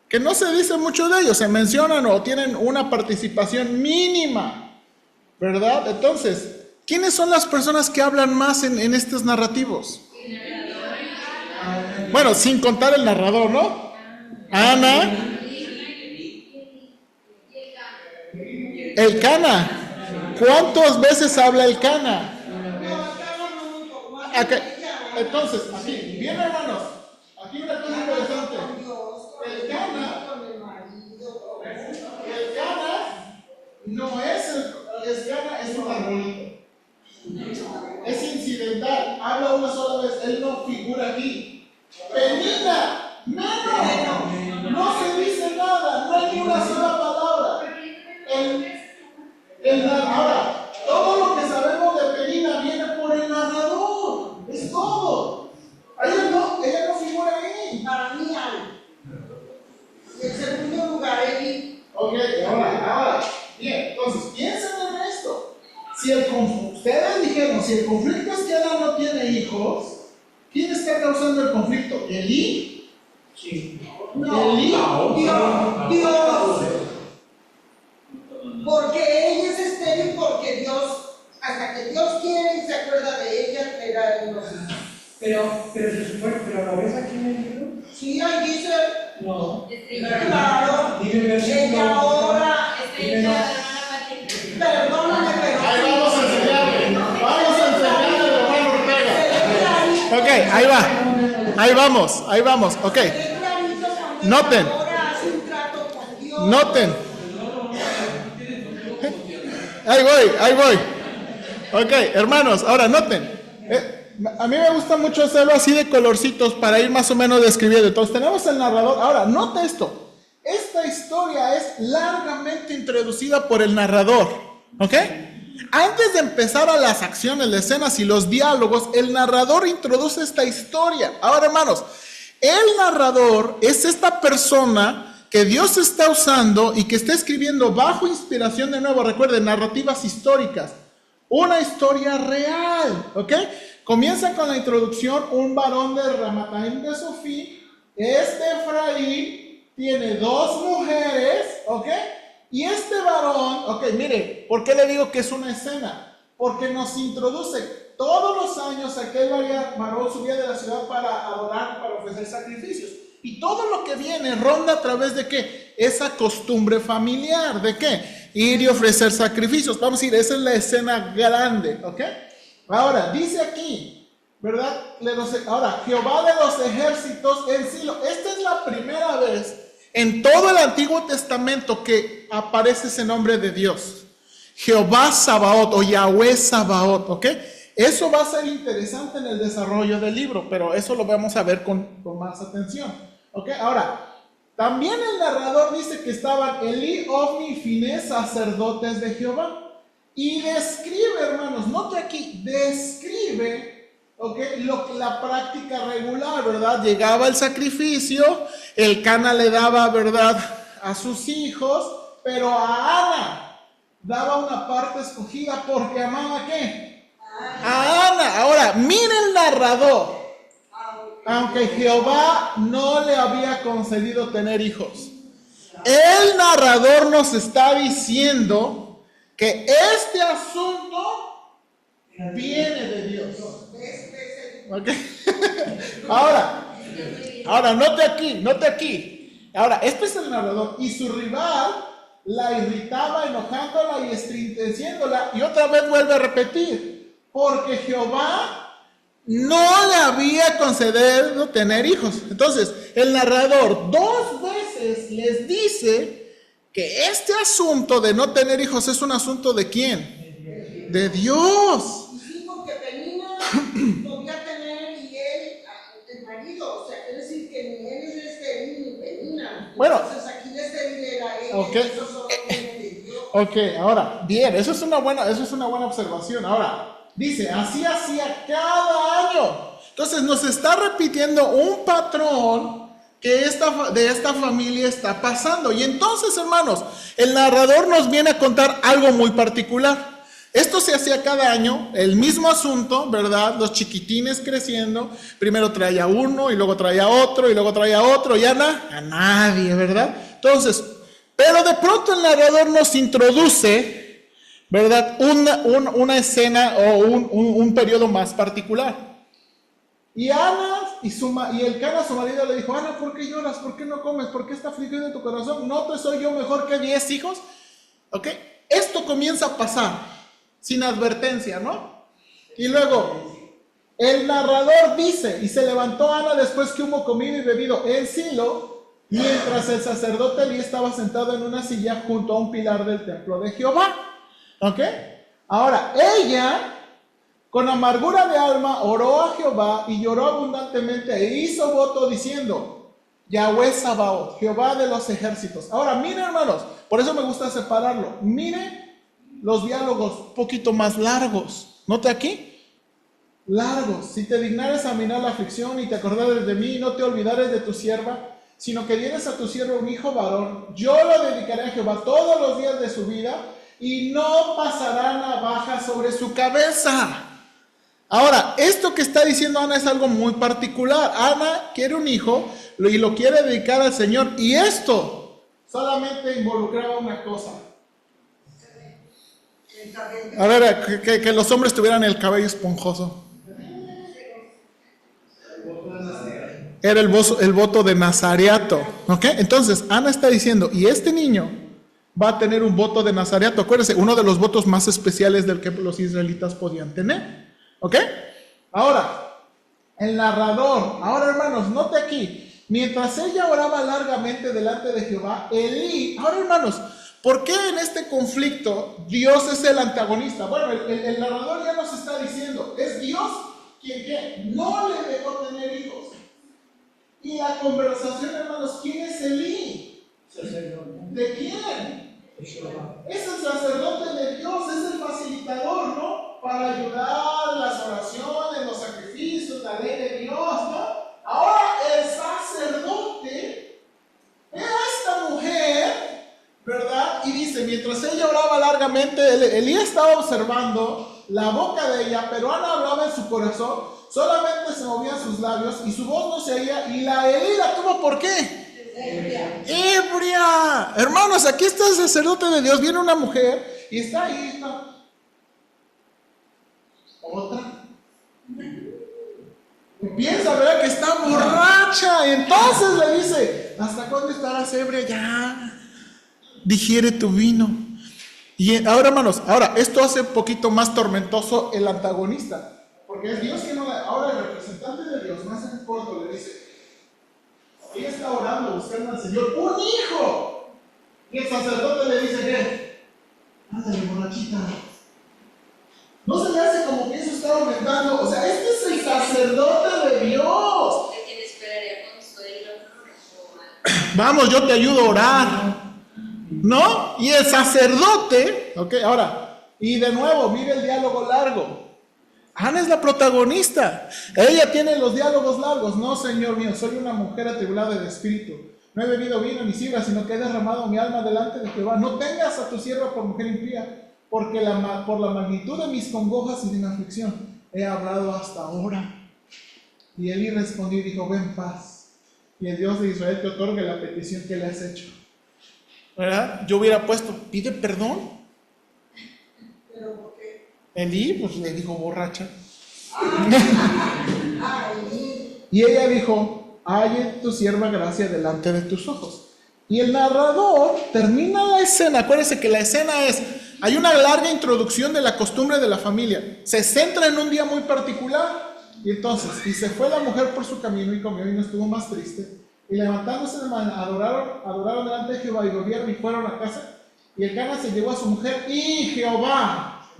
que no se dice mucho de ellos, se mencionan o tienen una participación mínima, ¿verdad? Entonces, ¿quiénes son las personas que hablan más en estos narrativos? Bueno, sin contar el narrador, ¿no? Ana, el Cana. ¿Cuántas veces habla el Cana? Entonces, aquí, bien hermanos, aquí una cosa interesante. El Cana, Entonces, piensen en esto. Si ustedes dijeron, si el conflicto es que Ana no tiene hijos, ¿quién está causando el conflicto? ¿Elí? Sí. No, ¿Elí? Dios. Porque ella es estéril porque Dios, hasta que Dios quiere y se acuerda de ella, le da unos hijos. Pero se supone, pero ¿lo ves aquí en el libro? Sí, ahí dice, No. claro, Dime versículo. ella ora, Estrella, la hermana Pati. perdóname, pero... Ahí vamos a enseñarle. Vamos a enseñarle al hermano Ortega. Ok, ahí va. Ahí vamos. Ok. Noten. Noten. Ahí voy. Ok, hermanos, ahora noten. A mí me gusta mucho hacerlo así de colorcitos para ir más o menos describiendo. Entonces tenemos el narrador. Ahora, note esto. Esta historia es largamente introducida por el narrador. ¿Ok? Antes de empezar a las acciones, las escenas y los diálogos, el narrador introduce esta historia. Ahora, hermanos, el narrador es esta persona que Dios está usando y que está escribiendo bajo inspiración, de nuevo, recuerden, narrativas históricas. Una historia real, ¿ok? Comienza con la introducción, un varón de Ramataim de Sofí, Efraín, tiene 2 mujeres, ¿ok? Y este varón, ok, mire, ¿por qué le digo que es una escena? Porque nos introduce todos los años aquel varón subía de la ciudad para adorar, para ofrecer sacrificios. Y todo lo que viene ronda a través de ¿qué? Esa costumbre familiar, ¿de qué? Ir y ofrecer sacrificios. Vamos a ir, esa es la escena grande, ¿ok? Ahora, dice aquí, ¿verdad? Ahora, Jehová de los ejércitos en Silo. Esta es la primera vez en todo el Antiguo Testamento que aparece ese nombre de Dios. Jehová Sabaoth o Yahweh Sabaoth, ¿ok? Eso va a ser interesante en el desarrollo del libro, pero eso lo vamos a ver con más atención, ¿ok? Ahora, también el narrador dice que estaban Elí, Ofni y Finés, sacerdotes de Jehová. Y describe, hermanos, note aquí, describe, ¿ok? La práctica regular, ¿verdad? Llegaba el sacrificio, el Cana le daba, ¿verdad?, a sus hijos, pero a Ana daba una parte escogida porque amaba, ¿qué? A Ana. Ahora, mire el narrador. Aunque Jehová no le había concedido tener hijos, el narrador nos está diciendo que este asunto viene de Dios. ¿Okay? Ahora, note aquí. Ahora, este es el narrador. Y su rival la irritaba, enojándola y estremeciéndola. Y otra vez vuelve a repetir. Porque Jehová no le había concedido tener hijos. Entonces, el narrador 2 veces les dice que este asunto de no tener hijos es un asunto ¿de quién? De Dios. Y sí, porque Penina podía tener y él, el marido, o sea, quiere decir que ni él es estéril ni Penina. Bueno. Entonces aquí el estéril era él, Ok. eso solo viene de Dios. Ok, ahora, bien, eso es una buena observación. Ahora, dice, así hacía cada año. Entonces nos está repitiendo un patrón que de esta familia está pasando. Y entonces, hermanos, el narrador nos viene a contar algo muy particular. Esto se hacía cada año, el mismo asunto, ¿verdad? Los chiquitines creciendo, primero traía uno y luego traía otro y luego traía otro y a nadie, ¿verdad? Entonces, pero de pronto el narrador nos introduce, ¿verdad? Una escena o un periodo más particular. Y Ana y el Cana, su marido, le dijo, Ana, ¿por qué lloras? ¿Por qué no comes? ¿Por qué está afligido en tu corazón? ¿No te soy yo mejor que 10 hijos? ¿Ok? Esto comienza a pasar sin advertencia, ¿no? Y luego, el narrador dice, y se levantó Ana después que hubo comido y bebido en Silo, mientras el sacerdote Elí estaba sentado en una silla junto a un pilar del templo de Jehová. ¿Ok? Ahora, ella, con amargura de alma, oró a Jehová y lloró abundantemente e hizo voto diciendo, Yahweh Sabaoth, Jehová de los ejércitos. Ahora, miren, hermanos, por eso me gusta separarlo. Miren los diálogos un poquito más largos. ¿Note aquí? Largos. Si te dignares a mirar la aflicción y te acordares de mí y no te olvidares de tu sierva, sino que dieres a tu siervo un hijo varón, yo lo dedicaré a Jehová todos los días de su vida y no pasará navaja sobre su cabeza. Ahora, esto que está diciendo Ana es algo muy particular. Ana quiere un hijo y lo quiere dedicar al Señor. Y esto solamente involucraba una cosa. A ver, que los hombres tuvieran el cabello esponjoso. Era el voto de nazareato. ¿Ok? Entonces, Ana está diciendo, y este niño va a tener un voto de nazareato. Acuérdense, uno de los votos más especiales del que los israelitas podían tener. ¿Ok? Ahora, el narrador. Ahora, hermanos, note aquí. Mientras ella oraba largamente delante de Jehová, Elí. Ahora, hermanos, ¿por qué en este conflicto Dios es el antagonista? Bueno, el narrador ya nos está diciendo, es Dios quien no le dejó tener hijos. Y la conversación, hermanos, ¿quién es Elí? ¿De quién? Es el sacerdote de Dios, es el facilitador, ¿no? Para ayudar las oraciones, los sacrificios, la ley de Dios, ¿no? Ahora el sacerdote ve a esta mujer, ¿verdad? Y dice, mientras ella oraba largamente, Elí estaba observando la boca de ella, pero Ana hablaba en su corazón, solamente se movían sus labios y su voz no se oía, y la Elí la tuvo, ¿por qué? Ebria. Hermanos, aquí está el sacerdote de Dios, viene una mujer y está ahí, está. Otra. Y piensa, ¿verdad? Que está borracha. Y entonces le dice, ¿hasta cuándo estarás ebria? Ya, digiere tu vino. Y ahora, hermanos, esto hace un poquito más tormentoso el antagonista. Porque es Dios que no le... Ahora el representante de Dios, más en corto, le dice, ella está orando, buscando al Señor, ¡un hijo! Y el sacerdote le dice, ¿qué? Ándale, borrachita. No se le hace como que eso está aumentando. O sea, este es el sacerdote de Dios. ¿De quién esperaría consuelo? Vamos, yo te ayudo a orar. ¿No? Y el sacerdote, ok, ahora, y de nuevo, mire el diálogo largo. Ana es la protagonista. Ella tiene los diálogos largos. No, Señor mío, soy una mujer atribulada de espíritu. No he bebido vino ni sidra, sino que he derramado mi alma delante de Jehová. No tengas a tu sierva por mujer impía, porque por la magnitud de mis congojas y de mi aflicción he hablado hasta ahora. Y Elí respondió y dijo, ven paz, y el Dios de Israel te otorgue la petición que le has hecho. ¿Verdad? Yo hubiera puesto, pide perdón. ¿Pero por qué? Elí, pues le dijo borracha. Ay, Y ella dijo, halle tu sierva gracia delante de tus ojos. Y el narrador termina la escena. Acuérdense que la escena es, hay una larga introducción de la costumbre de la familia. Se centra en un día muy particular. Y entonces, y se fue la mujer por su camino y comió y no estuvo más triste. Y levantándose de mañana, adoraron delante de Jehová y volvieron y fueron a casa. Y el Cana se llevó a su mujer y Jehová.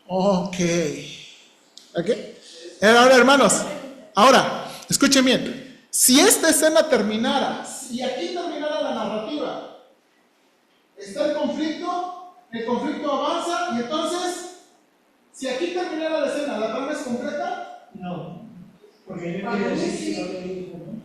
Ok. Ahora, hermanos, escuchen bien. Si esta escena terminara, si aquí terminara la narrativa, está el conflicto avanza, y entonces, si aquí terminara la escena, ¿la trama es completa? No, porque yo quiero decir que no le dijo, ¿no?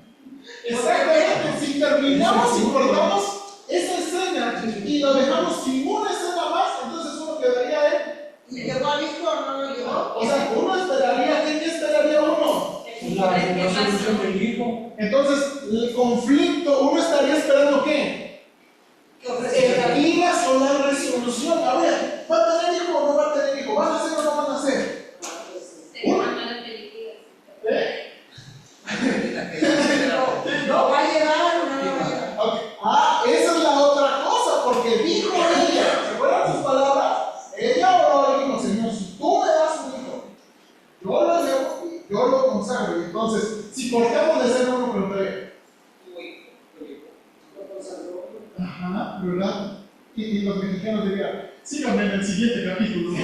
Exactamente, si terminamos y cortamos esa escena y lo dejamos sin una escena más, entonces uno quedaría en... ¿y llegó al hijo o no lo llegó? O sea, uno esperaría, ¿qué esperaría uno? La solución del hijo. Entonces, el conflicto, uno estaría esperando ¿qué? Iras o la resolución. A ver, ¿va a tener hijo o no va a tener hijo? ¿Van a hacer o no van a hacer? ¿No va a llegar o no va a llegar? Okay. Esa es la otra cosa, porque dijo ella, ¿se acuerdan sus palabras? Ella oró y dijo, Señor, si tú me das un hijo, yo lo llevo y yo lo consagro. Y entonces, si cortamos de ser uno, preguntaré, ajá, ¿verdad? Y los mexicanos dirían, síganme en el siguiente capítulo.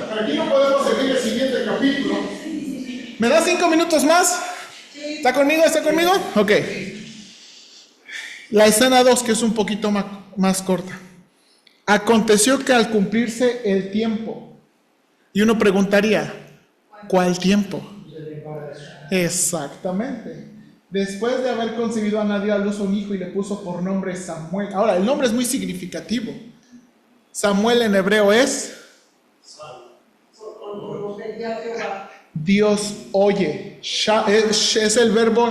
Pero aquí no podemos seguir el siguiente capítulo. ¿Me da 5 minutos más? ¿Está conmigo? ¿Está conmigo? Ok. La escena 2, que es un poquito más corta. Aconteció que al cumplirse el tiempo, y uno preguntaría, ¿cuál tiempo? Exactamente. Después de haber concebido, Ana dio a luz a un hijo y le puso por nombre Samuel. Ahora, el nombre es muy significativo. Samuel en hebreo es Dios oye. Es el verbo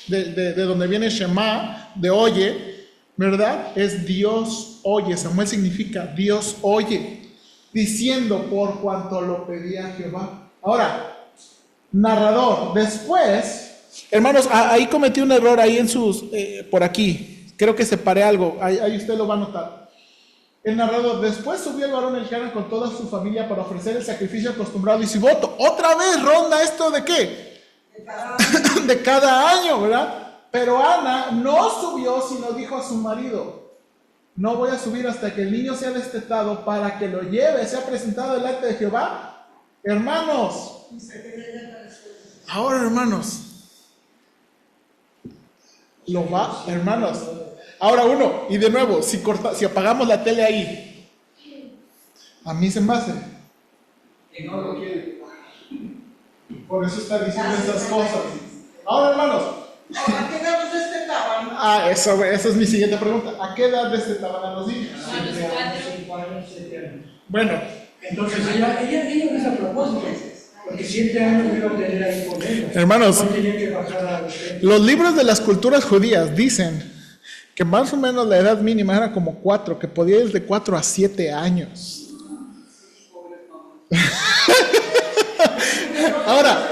de donde viene Shema, de oye, ¿verdad? Es Dios oye. Samuel significa Dios oye, diciendo por cuanto lo pedía Jehová. Ahora, narrador, después, hermanos, ahí cometí un error ahí en sus, por aquí, creo que separé algo, ahí usted lo va a notar. El narrador, después subió el varón Elcana con toda su familia para ofrecer el sacrificio acostumbrado y su voto. Otra vez ronda esto de qué? De cada año, ¿verdad? Pero Ana no subió, sino dijo a su marido: no voy a subir hasta que el niño sea destetado para que lo lleve, sea presentado delante de Jehová. Hermanos, ahora hermanos, lo va, hermanos. Ahora uno, y de nuevo, si apagamos la tele ahí, a mí se me hace que no lo quiere. Por eso está diciendo esas cosas. Ahora hermanos, ¿a qué edad los destetaban? eso es mi siguiente pregunta. ¿A qué edad destetaban a los niños? 5 años, 7 años. Bueno, Entonces ella no es a propósito, porque 7 años iba a tener ahí con ellos. hermanos, No tenía que bajar a los 20. los libros de las culturas judías dicen que más o menos la edad mínima era como 4, que podía ir de 4 a 7 años. Ahora,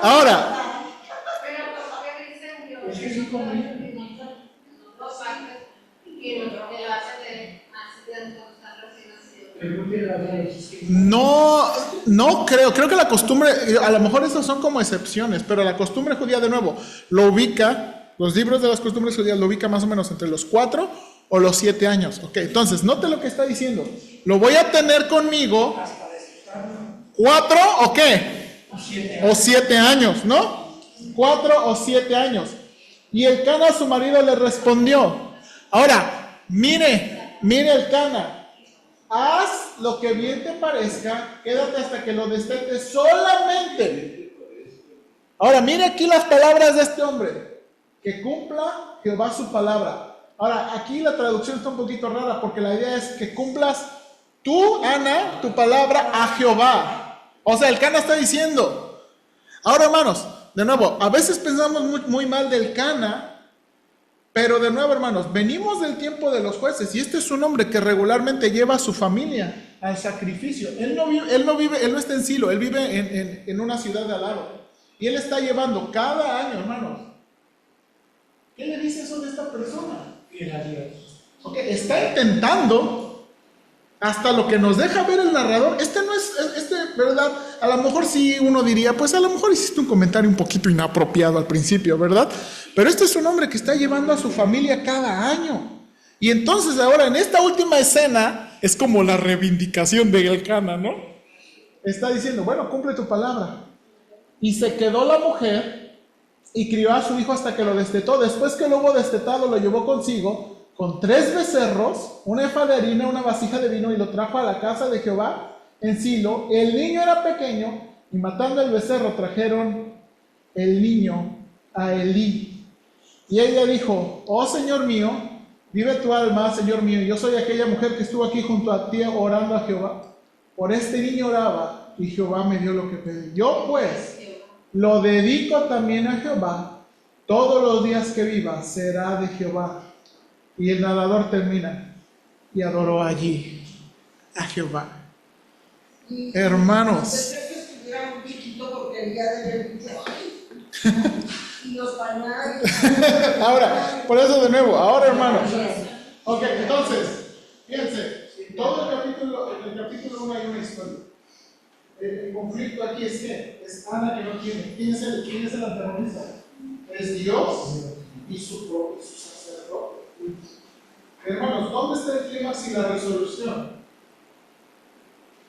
Pero ¿qué dicen Dios? Es que sí, como dice. Dos partes que lo hacen de cuando están recién nacidos. Pero no tiene la edad. no creo que la costumbre, a lo mejor esas son como excepciones, pero la costumbre judía, de nuevo, lo ubica, los libros de las costumbres judías lo ubica más o menos entre los 4 o los 7 años. Ok, entonces, note lo que está diciendo. Lo voy a tener conmigo 4 o qué? O 7 años, ¿no? 4 o 7 años. Y Elcana, su marido, le respondió. Ahora, mire Elcana, haz lo que bien te parezca, quédate hasta que lo destetes solamente. Ahora, mire aquí las palabras de este hombre: que cumpla Jehová su palabra. Ahora, aquí la traducción está un poquito rara, porque la idea es que cumplas tú, Ana, tu palabra a Jehová. O sea, Elcana está diciendo. Ahora, hermanos, de nuevo, a veces pensamos muy mal de Elcana, pero de nuevo, hermanos, venimos del tiempo de los jueces, y este es un hombre que regularmente lleva a su familia al sacrificio. Él no está en Silo, él vive en una ciudad de al lado, y él está llevando cada año, hermanos. ¿Qué le dice eso de esta persona? Fiel a Dios. Okay, está intentando, hasta lo que nos deja ver el narrador. ¿Verdad? A lo mejor sí uno diría, pues a lo mejor hiciste un comentario un poquito inapropiado al principio, ¿verdad? Pero este es un hombre que está llevando a su familia cada año. Y entonces ahora en esta última escena es como la reivindicación de Elcana, ¿no? Está diciendo, bueno, cumple tu palabra. Y se quedó la mujer y crió a su hijo hasta que lo destetó. Después que lo hubo destetado, lo llevó consigo con 3 becerros, una efa de harina, una vasija de vino, y lo trajo a la casa de Jehová en Silo. El niño era pequeño, y matando el becerro trajeron el niño a Elí. Y ella dijo: oh Señor mío, vive tu alma, Señor mío, yo soy aquella mujer que estuvo aquí junto a ti orando a Jehová. Por este niño oraba, y Jehová me dio lo que pedí. Yo pues lo dedico también a Jehová, todos los días que viva será de Jehová. Y el narrador termina: y adoró allí a Jehová. Hermanos, Después que estuviera un viejito, porque el día de mucho, y los bañados. ahora, por eso de nuevo, ahora hermanos. Ok, entonces, fíjense, en todo el capítulo 1 hay una historia. El conflicto aquí es que es Ana que no tiene. ¿Quién es el antagonista? Es Dios y su sacerdote. Hermanos, ¿dónde está el clímax y la resolución?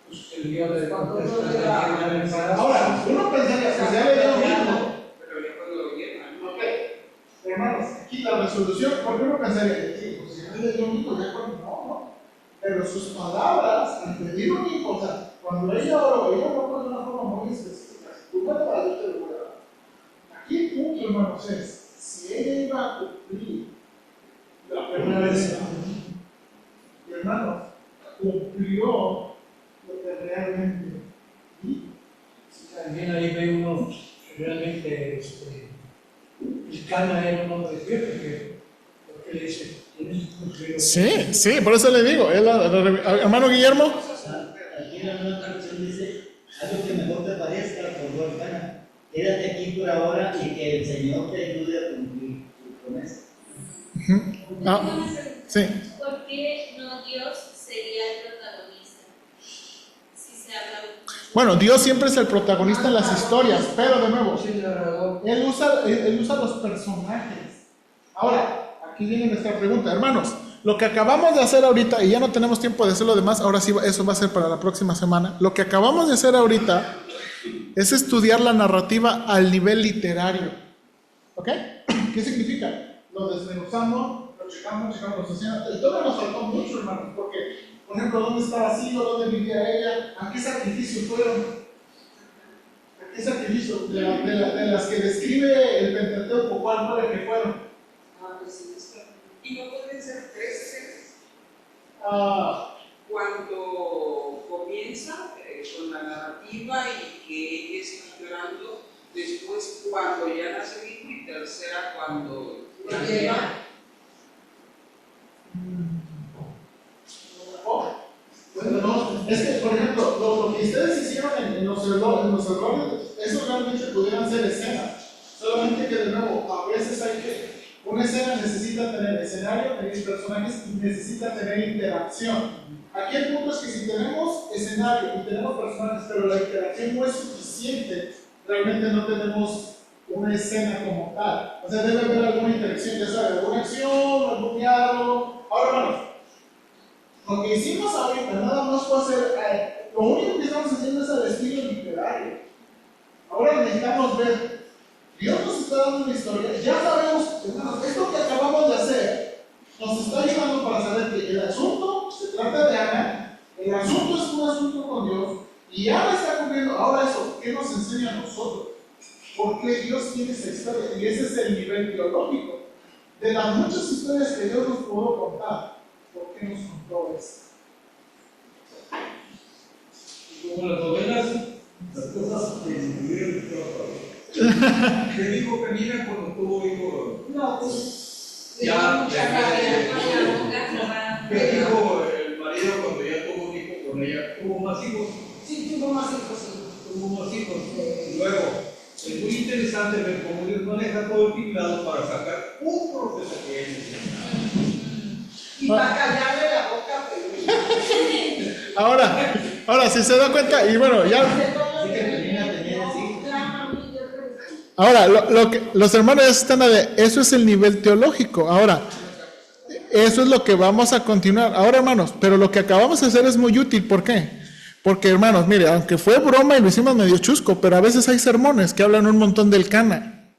Pues el día de Ahora, uno pensaría, pues ya le dio un hijo. Pero ya cuando lo llevan, ¿no? Ok, hermanos, aquí la resolución, ¿por qué uno pensaría? Sí, pues ya le dio un hijo, ya cuando no. Pero sus palabras, al pedir un hijo, o sea, cuando ella oró de una forma muy específica. Tú puedes para yo te lo voy a dar. Aquí el punto, hermanos, es: si ella iba a cumplir la promesa, mi hermano, cumplió lo que realmente dijo. También ahí ve uno que realmente el Cana era un hombre de fe, porque le dice, tienes que cumplir. Sí, por eso le digo, hermano Guillermo. Aquí en la nueva traducción dice, haz lo que mejor te parezca, por favor, Cana. Quédate aquí por ahora y que el Señor te ayude a cumplir tu promesa. Sí. ¿Por qué no Dios sería el protagonista? Si se habla de... Bueno, Dios siempre es el protagonista en las historias, pero de nuevo, Sí, la verdad. Él usa los personajes. Ahora, aquí viene nuestra pregunta, hermanos. Lo que acabamos de hacer ahorita, y ya no tenemos tiempo de hacer lo demás, ahora sí, eso va a ser para la próxima semana. Lo que acabamos de hacer ahorita es estudiar la narrativa al nivel literario. ¿Ok? ¿Qué significa? Lo desmenuzamos, lo checamos las escenas. Y todo nos faltó mucho, hermanos, porque, por ejemplo, ¿dónde estaba Silo? ¿Dónde vivía ella? ¿A qué sacrificio fueron? ¿A qué sacrificio? De las que describe el Pentateuco, ¿cuál fue el que fueron? Y no pueden ser 3 escenas. Cuando comienza con la narrativa y que ella está llorando, después cuando ya nace el hijo y tercera cuando llega. Bueno, no, es que, por ejemplo, lo que ustedes hicieron en los errores, esos realmente pudieran ser escenas. Solamente que, de nuevo, a veces hay que. Una escena necesita tener escenario, tener personajes y necesita tener interacción. Aquí el punto es que si tenemos escenario y tenemos personajes, pero la interacción no es suficiente, realmente no tenemos una escena como tal. O sea, debe haber alguna interacción, ya sabes, alguna acción, algún diálogo. Ahora, hermanos, lo que hicimos ahorita nada más fue hacer, lo único que estamos haciendo es el estilo literario. Ahora necesitamos ver, Dios nos está dando una historia, ya sabemos, hermanos, esto que acabamos de hacer nos está ayudando para saber que el asunto se trata de Ana, el asunto es un asunto con Dios, y Ana está cumpliendo. Ahora eso, ¿qué nos enseña a nosotros? ¿Por qué Dios tiene esa historia? Y ese es el nivel teológico. De las muchas historias que Dios nos pudo contar, ¿por qué nos contó esto? Como las novelas, las cosas que incluyeron ¿qué dijo Penina cuando tuvo hijo? No, pues. Ya, Ya, ¿qué dijo el marido cuando ya tuvo un hijo con ella? ¿Tuvo más hijos? Sí, tuvo más hijos, sí. Tuvo más hijos. Luego, es muy interesante ver cómo Dios maneja todo el tinglado para sacar un proceso que él necesita. Y para callarle la boca, pero. Ahora, si se da cuenta, y bueno, ya. Ahora, los hermanos ya están eso es el nivel teológico. Ahora, eso es lo que vamos a continuar. Ahora, hermanos, pero lo que acabamos de hacer es muy útil. ¿Por qué? Porque, hermanos, mire, aunque fue broma y lo hicimos medio chusco, pero a veces hay sermones que hablan un montón del Cana.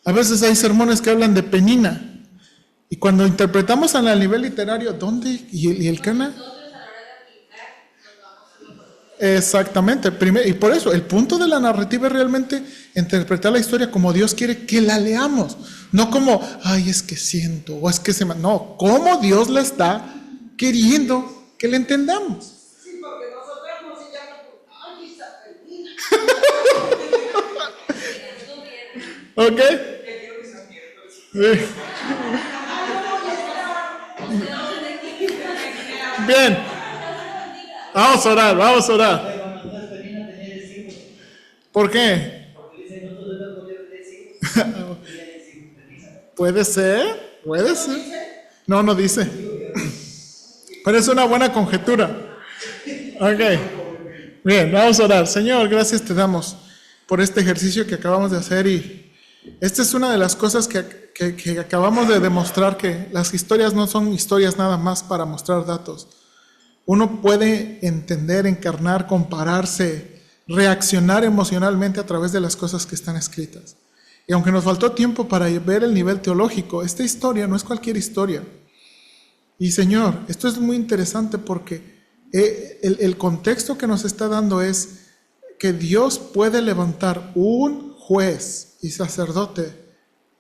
A veces hay sermones que hablan de Penina. Y cuando interpretamos a nivel literario, ¿dónde? ¿Y el Cana? Exactamente, y por eso el punto de la narrativa es realmente interpretar la historia como Dios quiere que la leamos, no como, ay, es que siento, o es que no, como Dios la está queriendo que la entendamos. Sí, porque nosotros nos llama por, ay, esa Penina. ¿Ok? Sí. Bien. Vamos a orar. Pero no es Penina tener hijos. ¿Por qué? Porque dice, no todo el poder de hijos. Puede ser. No dice. Pero es una buena conjetura. Ok. Bien, vamos a orar. Señor, gracias te damos por este ejercicio que acabamos de hacer, y esta es una de las cosas que acabamos de demostrar, que las historias no son historias nada más para mostrar datos. Uno puede entender, encarnar, compararse, reaccionar emocionalmente a través de las cosas que están escritas. Y aunque nos faltó tiempo para ver el nivel teológico, esta historia no es cualquier historia. Y Señor, esto es muy interesante porque el contexto que nos está dando es que Dios puede levantar un juez y sacerdote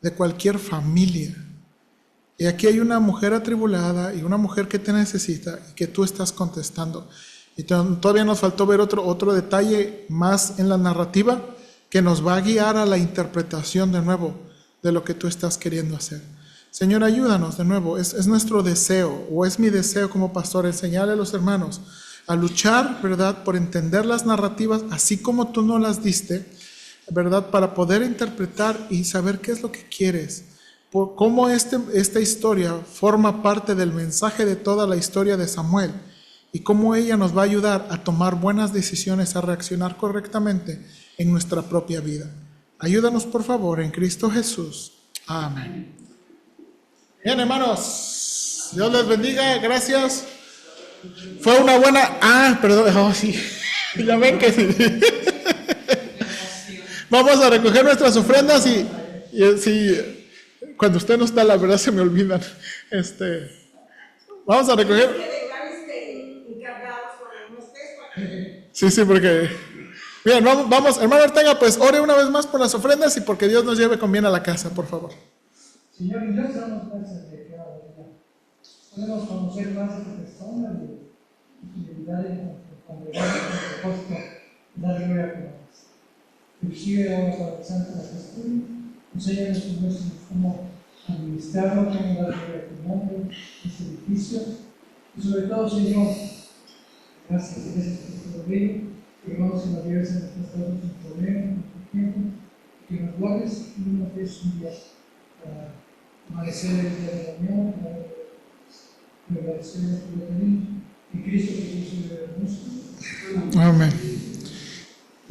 de cualquier familia. Y aquí hay una mujer atribulada y una mujer que te necesita y que tú estás contestando. Y todavía nos faltó ver otro detalle más en la narrativa que nos va a guiar a la interpretación de nuevo de lo que tú estás queriendo hacer. Señor, ayúdanos de nuevo. Es nuestro deseo, o es mi deseo como pastor, enseñarle a los hermanos a luchar, ¿verdad?, por entender las narrativas así como tú nos las diste, ¿verdad?, para poder interpretar y saber qué es lo que quieres. Por cómo esta historia forma parte del mensaje de toda la historia de Samuel y cómo ella nos va a ayudar a tomar buenas decisiones, a reaccionar correctamente en nuestra propia vida. Ayúdanos, por favor, en Cristo Jesús. Amén. Bien, hermanos, Dios les bendiga, gracias. Fue una buena... perdón, sí, ya ven que sí. Vamos a recoger nuestras ofrendas y sí, cuando usted no está, la verdad se me olvidan. Vamos a recoger... Sí, porque... Bien, vamos, hermano Ortega, pues ore una vez más por las ofrendas y porque Dios nos lleve con bien a la casa, por favor. Señor, y Dios damos gracias de que ahora podemos conocer más de tu persona y ayudar en congregar con el propósito de dar gloria a tu nombre. Recibe ahora para el santo la costumbre, enséñanos cómo administrarlo, cómo dar gloria a tu nombre, este edificio, y sobre todo, Señor, gracias por tu bello, que vamos a la diversa de nuestras cosas sin problema, sin tiempo, que nos guardes y nos des un día para amanecer el día de la unión, para agradecer a tu venir, y Cristo Jesús es nuestro. Amén.